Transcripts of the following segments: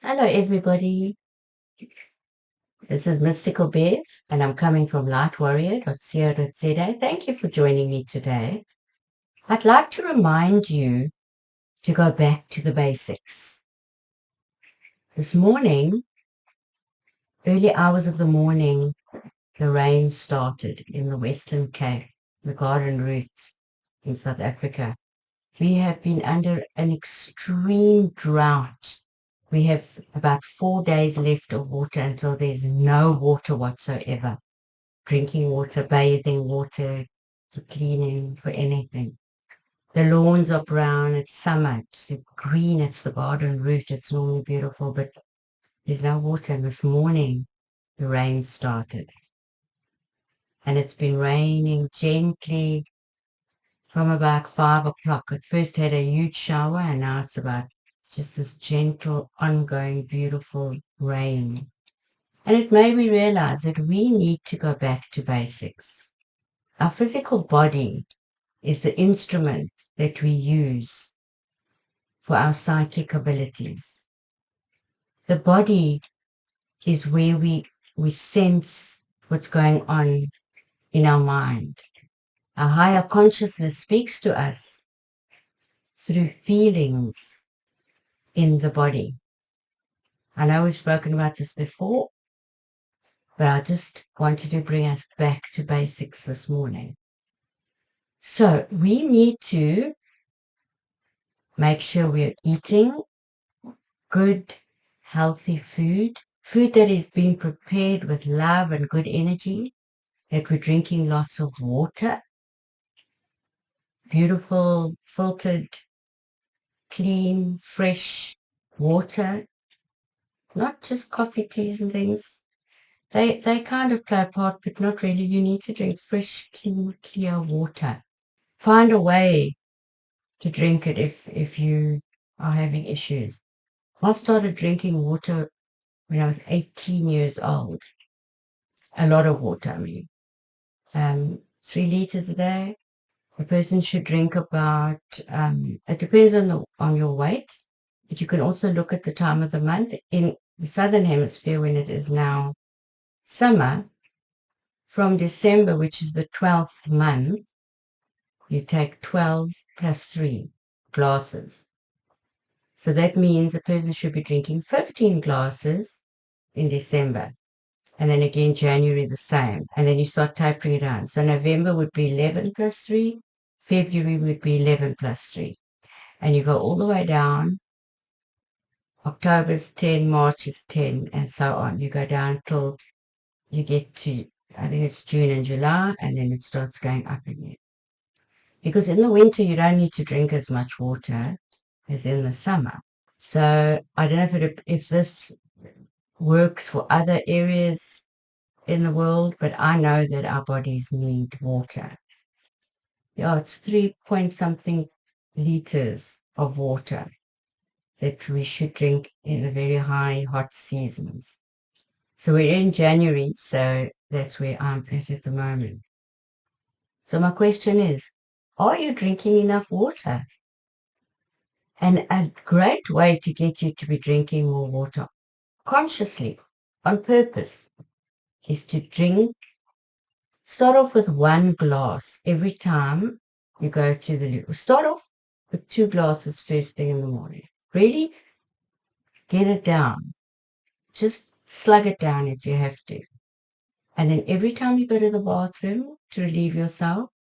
Hello, everybody. This is Mystical Bev, and I'm coming from lightw.co.za. Thank you for joining me today. I'd like to remind you to go back to the basics. This morning, early hours of the morning, the rain started in the Western Cape, the Garden Route in South Africa. We have been under an extreme drought. We have about 4 days left of water until there's no water whatsoever. Drinking water, bathing water, for cleaning, for anything. The lawns are brown, it's summer, it's green, it's the garden route, it's normally beautiful, but there's no water. And this morning, the rain started. And it's been raining gently from about 5 o'clock. At first had a huge shower, and now it's just this gentle, ongoing, beautiful rain. And it made me realize that we need to go back to basics. Our physical body is the instrument that we use for our psychic abilities. The body is where we sense what's going on in our mind. Our higher consciousness speaks to us through feelings in the body. I know we've spoken about this before, but I just wanted to bring us back to basics this morning. So we need to make sure we're eating good, healthy food that is being prepared with love and good energy, that we're drinking lots of water, beautiful, filtered, clean, fresh water, not just coffee, teas and things. They kind of play a part, but not really. You need to drink fresh, clean, clear water. Find a way to drink it if you are having issues. I started drinking water when I was 18 years old. A lot of water, I mean. 3 liters a day. A person should drink about, it depends on your weight, but you can also look at the time of the month. In the Southern Hemisphere, when it is now summer, from December, which is the 12th month, you take 12 plus 3 glasses. So that means a person should be drinking 15 glasses in December. And then again, January the same. And then you start tapering it down. So November would be 11 plus 3. February would be 11 plus 3. And you go all the way down. October's 10, March is 10, and so on. You go down till you get to, I think it's June and July, and then it starts going up again. Because in the winter, you don't need to drink as much water as in the summer. So I don't know if this works for other areas in the world, but I know that our bodies need water. Yeah, it's 3 point something liters of water that we should drink in the very high hot seasons. So we're in January, so that's where I'm at the moment. So my question is, are you drinking enough water? And a great way to get you to be drinking more water consciously, on purpose, is to start off with 1 glass every time you go to the loo. Start off with 2 glasses first thing in the morning. Really get it down. Just slug it down if you have to. And then every time you go to the bathroom to relieve yourself,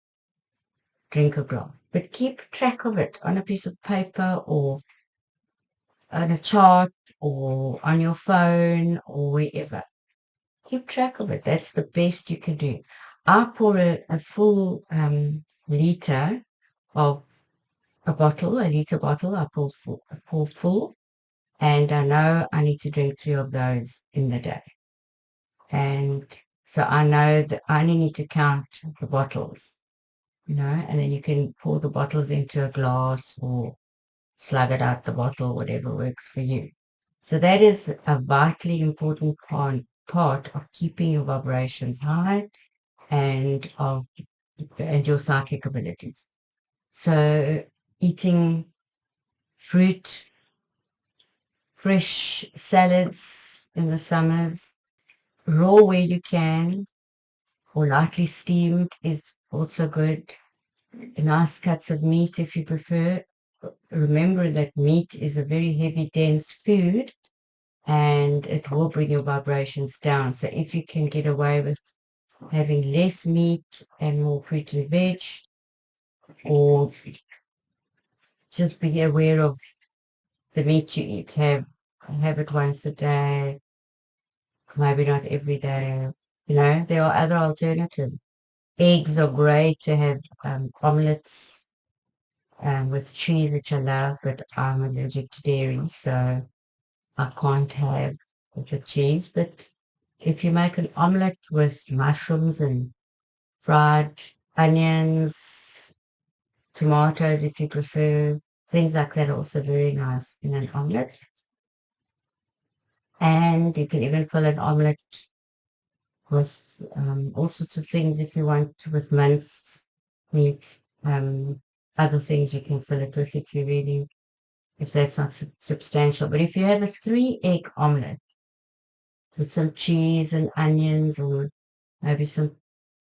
drink a glass. But keep track of it on a piece of paper or on a chart or on your phone or wherever. Keep track of it. That's the best you can do. I pour a full liter of a liter bottle. I pour full, and I know I need to drink 3 of those in the day. And so I know that I only need to count the bottles, and then you can pour the bottles into a glass or slug it out the bottle, whatever works for you. So that is a vitally important part of keeping your vibrations high and your psychic abilities. So eating fruit, fresh salads in the summers, raw where you can, or lightly steamed is also good. Nice cuts of meat if you prefer. Remember that meat is a very heavy, dense food and it will bring your vibrations down. So if you can get away with having less meat and more fruit and veg, or just be aware of the meat you eat. Have it once a day, maybe not every day. There are other alternatives. Eggs are great to have, omelets with cheese, which I love, but I'm allergic to dairy, so I can't have the cheese. But if you make an omelet with mushrooms and fried onions, tomatoes, if you prefer, things like that are also very nice in an omelet. And you can even fill an omelet with all sorts of things if you want, with minced meat, other things you can fill it with if that's not substantial. But if you have a 3-egg omelet with some cheese and onions and maybe some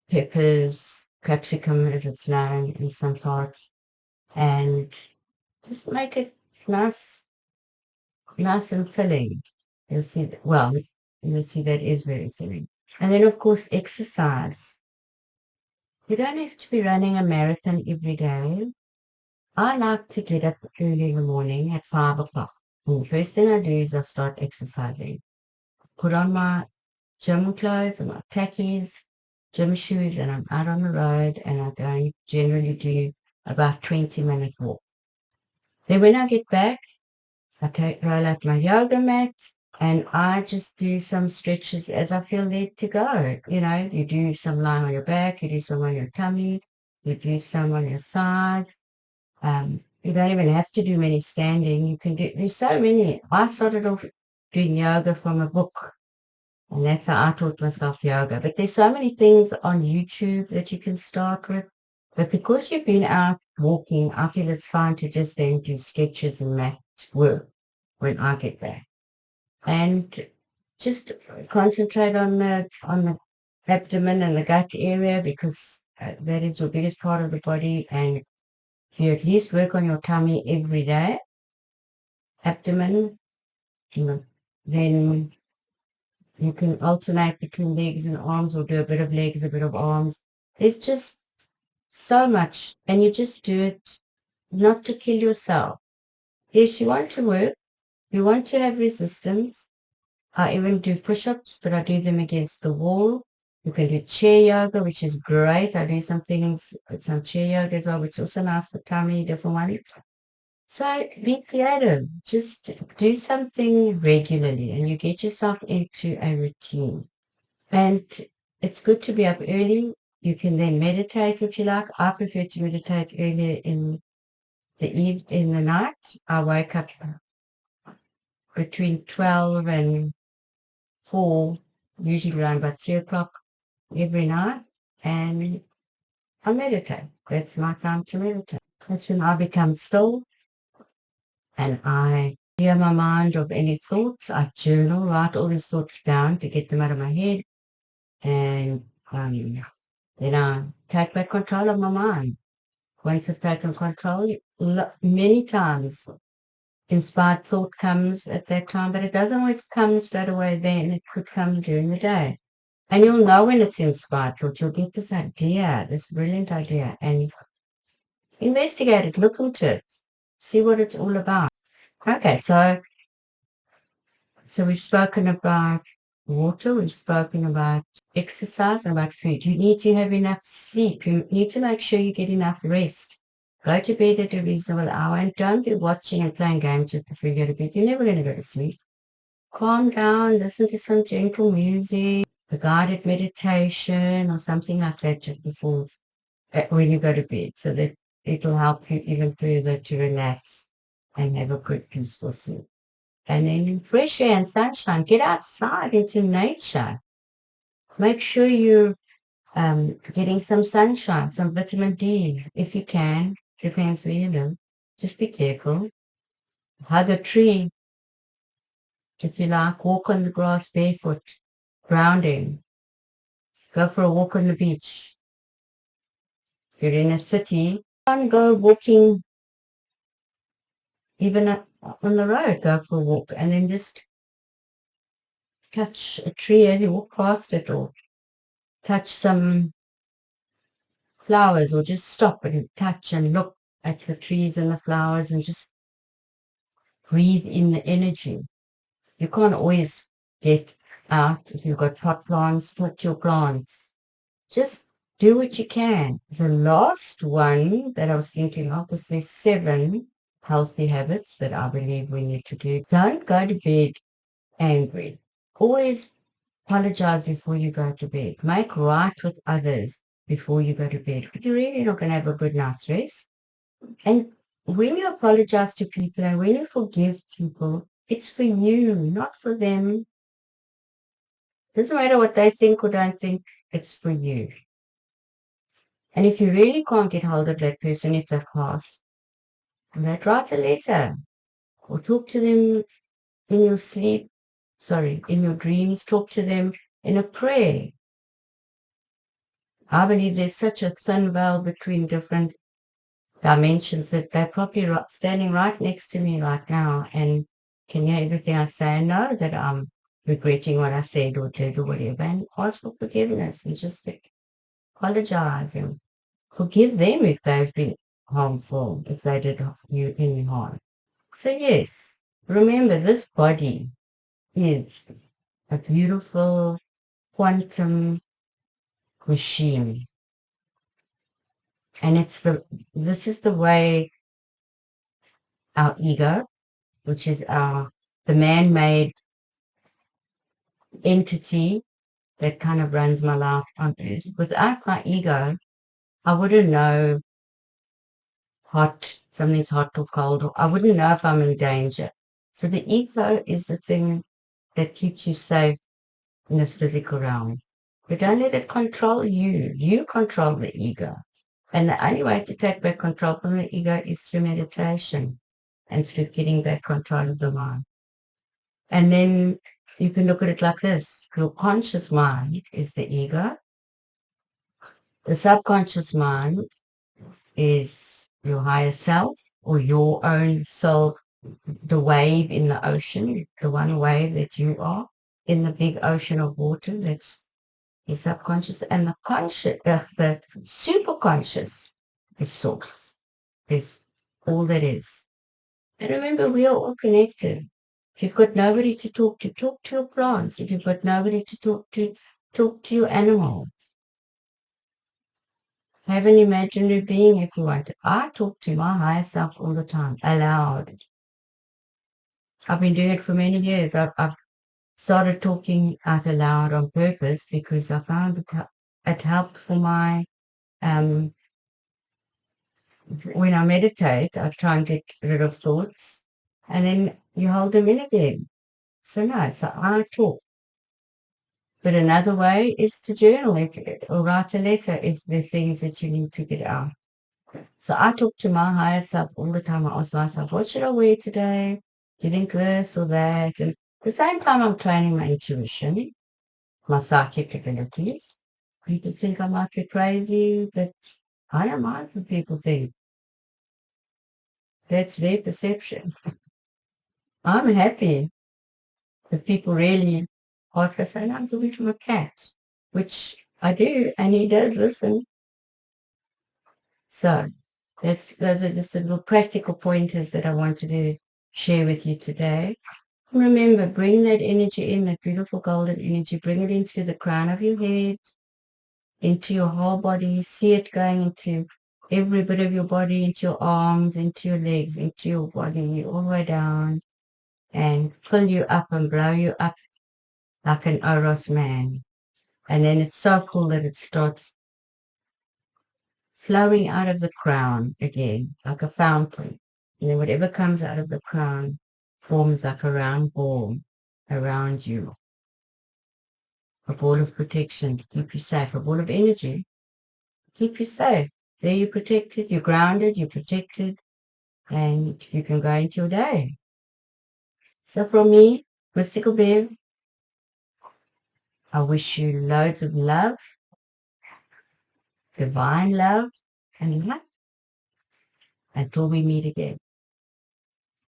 peppers, capsicum as it's known in some parts, and just make it nice, nice and filling. You'll see that, well, you'll see that is very filling. And then, of course, exercise. You don't have to be running a marathon every day. I like to get up early in the morning at 5 o'clock. And the first thing I do is I start exercising. Put on my gym clothes and my tackies, gym shoes, and I'm out on the road, and I go generally do about 20-minute walk. Then when I get back, roll out my yoga mat, and I just do some stretches as I feel led to go. You do some lying on your back, you do some on your tummy, you do some on your sides. You don't even have to do many standing. You can do, there's so many. I started off doing yoga from a book, and that's how I taught myself yoga. But there's so many things on YouTube that you can start with. But because you've been out walking, I feel it's fine to just then do stretches and mat work when I get back. And just concentrate on the abdomen and the gut area, because that is your biggest part of the body. And if you at least work on your tummy every day, abdomen, then you can alternate between legs and arms, or do a bit of legs, a bit of arms. There's just so much, and you just do it not to kill yourself. Yes, you want to work, you want to have resistance. I even do push-ups, but I do them against the wall. You can do chair yoga, which is great. I do some things, some chair yoga as well, which is also nice for tummy, different ones. So be creative. Just do something regularly, and you get yourself into a routine. And it's good to be up early. You can then meditate if you like. I prefer to meditate earlier in the night. I wake up between 12 and 4, usually around about 3 o'clock every night, and I meditate. That's my time to meditate. That's when I become still and I clear my mind of any thoughts. I journal, write all these thoughts down to get them out of my head, and then I take back control of my mind. Once I've taken control, many times inspired thought comes at that time, but it doesn't always come straight away then. It could come during the day. And you'll know when it's inspired thought. You'll get this idea, this brilliant idea, and investigate it, look into it, see what it's all about. Okay, so we've spoken about water, we've spoken about exercise, and about food. You need to have enough sleep. You need to make sure you get enough rest. Go to bed at a reasonable hour, and don't be watching and playing games just before you go to bed. You're never going to go to sleep. Calm down, listen to some gentle music, a guided meditation or something like that just before, when you go to bed, so that it'll help you even further to relax and have a good peaceful sleep. And then fresh air and sunshine. Get outside into nature. Make sure you're getting some sunshine, some vitamin D, if you can. Depends where you live. Just be careful. Hug a tree. If you like, walk on the grass barefoot, grounding. Go for a walk on the beach. If you're in a city, go walking even on the road. Go for a walk and then just touch a tree and you walk past it, or touch some flowers, or just stop and touch and look at the trees and the flowers and just breathe in the energy. You can't always get out. If you've got pot plants, touch your plants. Just do what you can. The last one that I was thinking of was there's 7 healthy habits that I believe we need to do. Don't go to bed angry. Always apologize before you go to bed. Make right with others before you go to bed. But you're really not going to have a good night's rest. And when you apologize to people and when you forgive people, it's for you, not for them. Doesn't matter what they think or don't think, it's for you. And if you really can't get hold of that person, if they've passed, write a letter or talk to them in your sleep, in your dreams, talk to them in a prayer. I believe there's such a thin veil between different dimensions that they're probably standing right next to me right now and can hear everything I say and know that I'm regretting what I said or did or whatever, and ask for forgiveness and just apologize and forgive them if they've been harmful, if they did you any harm. So yes, remember this body is a beautiful quantum machine. And this is the way our ego, which is the man-made entity that kind of runs my life on earth. Without my ego, I wouldn't know something's hot or cold, or I wouldn't know if I'm in danger. So the ego is the thing that keeps you safe in this physical realm. But don't let it control you. You control the ego. And the only way to take back control from the ego is through meditation and through getting back control of the mind. And then you can look at it like this. Your conscious mind is the ego. The subconscious mind is your higher self or your own soul, the wave in the ocean, the one wave that you are in the big ocean of water. That's your subconscious. And the superconscious is source. Is all that is. And remember, we are all connected. If you've got nobody to talk to your plants. If you've got nobody to talk to your animals. Have an imaginary being if you want to. I talk to my higher self all the time, aloud. I've been doing it for many years. I've started talking out aloud on purpose because I found it helped for my, when I meditate, I try and get rid of thoughts and then you hold them in again. So I talk. But another way is to journal or write a letter if there are things that you need to get out. So I talk to my higher self all the time. I ask myself, what should I wear today? Do you think this or that? And at the same time, I'm training my intuition, my psychic abilities. People think I might be crazy, but I don't mind what people think. That's their perception. I'm happy if people really ask us, say, I'm talking to a cat, which I do, and he does listen. So those are just the little practical pointers that I wanted to share with you today. Remember, bring that energy in, that beautiful golden energy, bring it into the crown of your head, into your whole body. See it going into every bit of your body, into your arms, into your legs, into your body, all the way down, and fill you up and blow you up like an Oros man. And then it's so full that it starts flowing out of the crown again, like a fountain. And then whatever comes out of the crown forms like a round ball around you. A ball of protection to keep you safe, a ball of energy to keep you safe. There you're protected, you're grounded, you're protected, and you can go into your day. So from me, Mystical Bev, I wish you loads of love, divine love and light until we meet again.